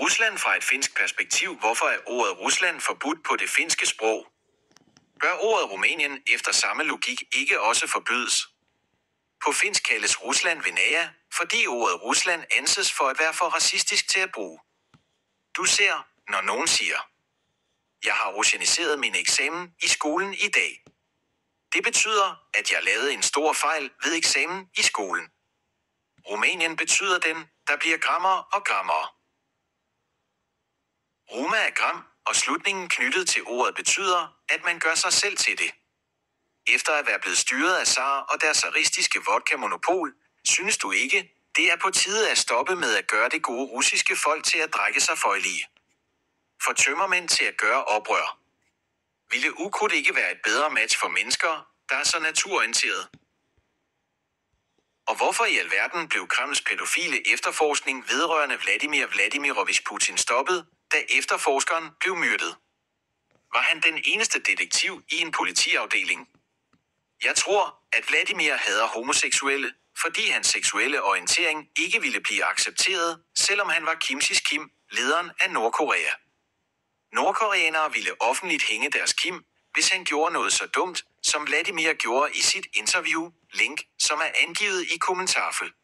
Rusland fra et finsk perspektiv. Hvorfor er ordet Rusland forbudt på det finske sprog? Bør ordet Rumænien efter samme logik ikke også forbydes? På finsk kaldes Rusland Venäjä, fordi ordet Rusland anses for at være for racistisk til at bruge. Du ser, når nogen siger: jeg har russianiseret min eksamen i skolen i dag. Det betyder, at jeg lavede en stor fejl ved eksamen i skolen. Rumænien betyder den, der bliver grammere og grammere. Ruma er gram, og slutningen knyttet til ordet betyder, at man gør sig selv til det. Efter at være blevet styret af Tsar og deres tsaristiske vodka-monopol, synes du ikke, det er på tide at stoppe med at gøre det gode russiske folk til at drikke sig føjelige? For tømmermænd til at gøre oprør. Ville ukrudt ikke være et bedre match for mennesker, der er så naturorienteret? Og hvorfor i alverden blev Kremls pædofile efterforskning vedrørende Vladimir Vladimirovich Putin stoppet, da efterforskeren blev myrdet? Var han den eneste detektiv i en politiafdeling? Jeg tror, at Vladimir hader homoseksuelle, fordi hans seksuelle orientering ikke ville blive accepteret, selvom han var Kim Sis-Kim, lederen af Nordkorea. Nordkoreanere ville offentligt hænge deres Kim, hvis han gjorde noget så dumt, som Vladimir gjorde i sit interview, link, som er angivet i kommentarfelt.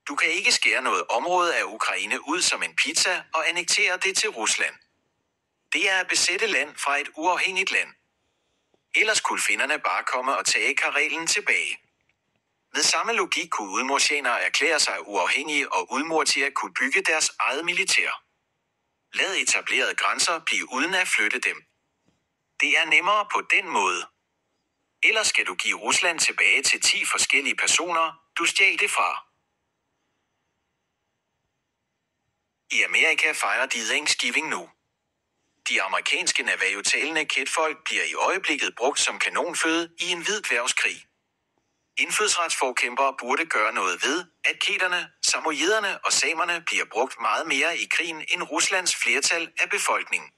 Du kan ikke skære noget område af Ukraine ud som en pizza og annektere det til Rusland. Det er at besætte land fra et uafhængigt land. Ellers kunne finnerne bare komme og tage Karelen tilbage. Ved samme logik kunne udmurtianere erklære sig uafhængige og udmurtier kunne bygge deres eget militær. Lad etablerede grænser blive uden at flytte dem. Det er nemmere på den måde. Ellers skal du give Rusland tilbage til 10 forskellige personer, du stjal det fra. I Amerika fejrer de Thanksgiving nu. De amerikanske navajo-talende kætfolk bliver i øjeblikket brugt som kanonføde i en hvid dværgskrig. Indfødsretsforkæmpere burde gøre noget ved, at kæterne, samojederne og samerne bliver brugt meget mere i krigen end Ruslands flertal af befolkningen.